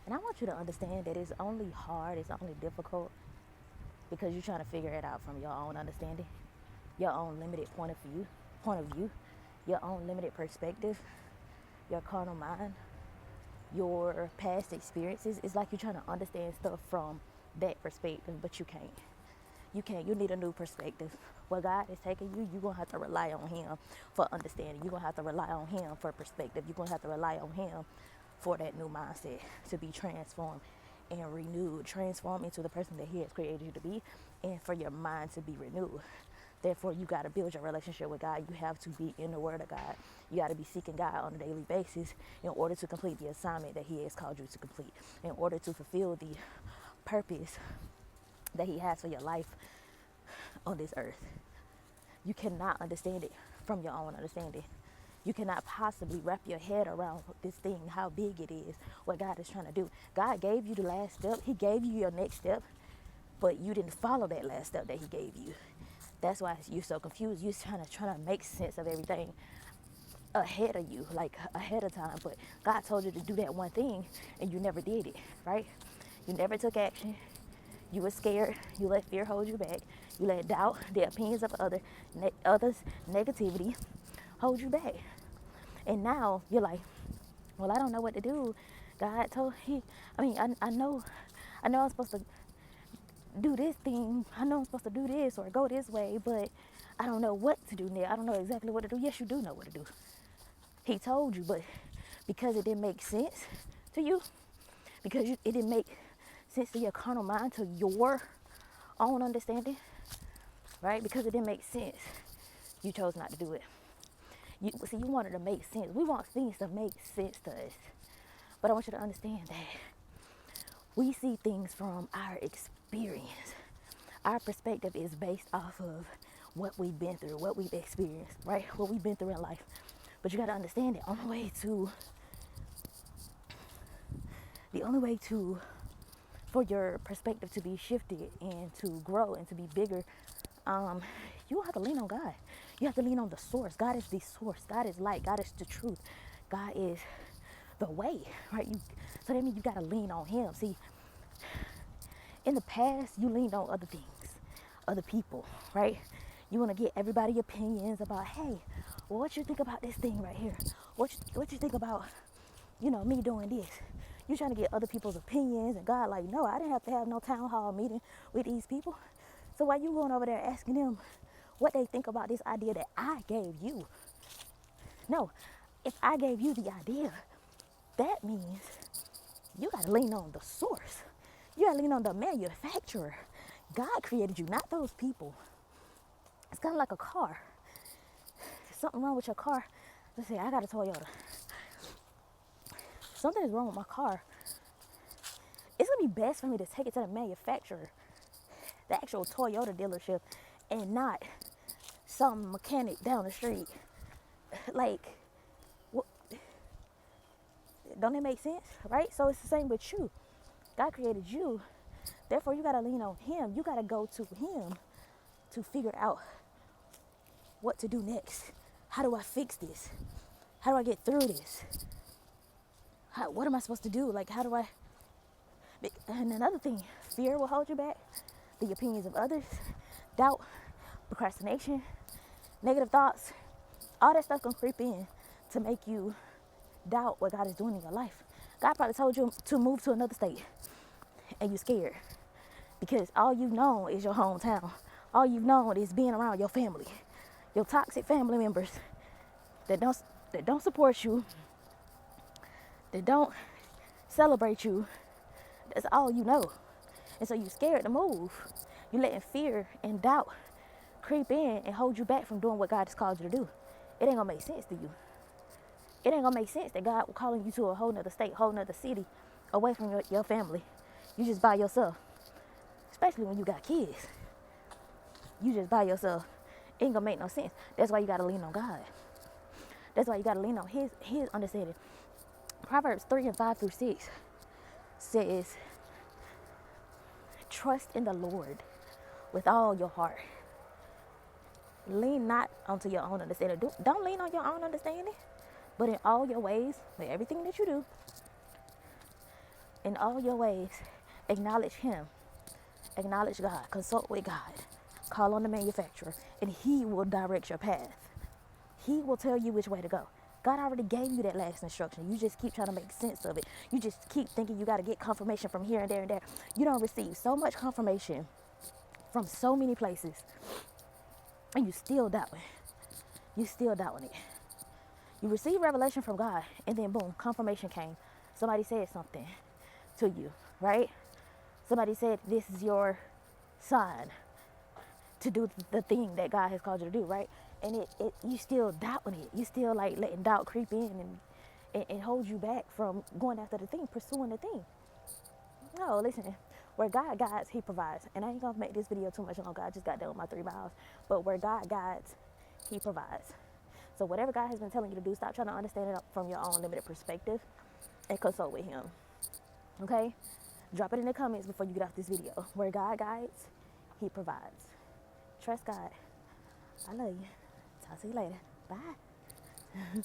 And I want you to understand that it's only hard, it's only difficult because you're trying to figure it out from your own understanding, your own limited point of view, your own limited perspective, your carnal mind, your past experiences. It's like you're trying to understand stuff from that perspective, but you can't. You can't. You need a new perspective. Where God is taking you, you're going to have to rely on Him for understanding. You're going to have to rely on Him for perspective. You're going to have to rely on Him for that new mindset to be transformed and renewed. Transformed into the person that He has created you to be, and for your mind to be renewed. Therefore, you got to build your relationship with God. You have to be in the Word of God. You got to be seeking God on a daily basis in order to complete the assignment that He has called you to complete, in order to fulfill the purpose that He has for your life on this earth. You cannot understand it from your own understanding. You cannot possibly wrap your head around this thing, how big it is, what God is trying to do. God gave you the last step. He gave you your next step, but you didn't follow that last step that He gave you. That's why you're so confused. You're trying to make sense of everything ahead of you, like ahead of time. But God told you to do that one thing, and you never did it, right? You never took action. You were scared. You let fear hold you back. You let doubt, the opinions of others, negativity, hold you back. And now you're like, well, I don't know what to do. God told I know I'm supposed to do this thing. I know I'm supposed to do this or go this way, but I don't know what to do now. I don't know exactly what to do. Yes, you do know what to do. He told you, but because it didn't make sense to you, because it didn't make sense to your carnal mind, to your own understanding, right? Because it didn't make sense, you chose not to do it. You wanted to make sense. We want things to make sense to us. But I want you to understand that we see things from our experience. Our perspective is based off of what we've been through, what we've experienced, right? What we've been through in life. But you got to understand that the only way to for your perspective to be shifted and to grow and to be bigger, you don't have to lean on God. You have to lean on the source. God is the source. God is light. God is the truth. God is the way, right? So that means you got to lean on Him. See, in the past, you leaned on other things, other people, right? You want to get everybody's opinions about, hey, well, what you think about this thing right here? What you think about, me doing this? You're trying to get other people's opinions, and God like, no, I didn't have to have no town hall meeting with these people. So why you going over there asking them what they think about this idea that I gave you? No, if I gave you the idea, that means you got to lean on the source. You got to lean on the manufacturer. God created you, not those people. It's kind of like a car. There's something wrong with your car. Let's say I got a Toyota. Something is wrong with my car. It's going to be best for me to take it to the manufacturer, the actual Toyota dealership, and not some mechanic down the street. Like, what? Don't it make sense, right? So it's the same with you. God created you. Therefore, you got to lean on Him. You got to go to Him to figure out what to do next. How do I fix this? How do I get through this? What am I supposed to do? Like, how do I? And another thing, fear will hold you back. The opinions of others, doubt, procrastination, negative thoughts, all that stuff can creep in to make you doubt what God is doing in your life. God probably told you to move to another state, and you're scared because all you've known is your hometown. All you've known is being around your family, your toxic family members that don't support you, that don't celebrate you. That's all you know. And so you're scared to move. You're letting fear and doubt creep in and hold you back from doing what God has called you to do. It ain't gonna make sense to you. It ain't gonna make sense that God will calling you to a whole nother state, whole nother city, away from your family. You just by yourself. Especially when you got kids. You just by yourself. It ain't gonna make no sense. That's why you gotta lean on God. That's why you gotta lean on His understanding. Proverbs 3:5-6 says, trust in the Lord with all your heart. Lean not onto your own understanding. Don't lean on your own understanding, but in all your ways, with everything that you do, In all your ways, acknowledge him. Acknowledge God. Consult with God. Call on the manufacturer, and he will direct your path. He will tell you which way to go. God already gave you that last instruction. You just keep trying to make sense of it. You just keep thinking you got to get confirmation from here and there and there. You don't receive so much confirmation from so many places, and you still doubting. You still doubting it. You receive revelation from God, and then boom, confirmation came. Somebody said something to you, right? Somebody said this is your sign to do the thing that God has called you to do, right? And you still doubting it. You still like letting doubt creep in and hold you back from going after the thing, pursuing the thing. No, listen, where God guides, he provides. And I ain't gonna make this video too much longer. I just got done with my 3 miles. But where God guides, he provides. So whatever God has been telling you to do, stop trying to understand it from your own limited perspective and consult with him. Okay? Drop it in the comments before you get off this video. Where God guides, he provides. Trust God. I love you. Talk to you later. Bye.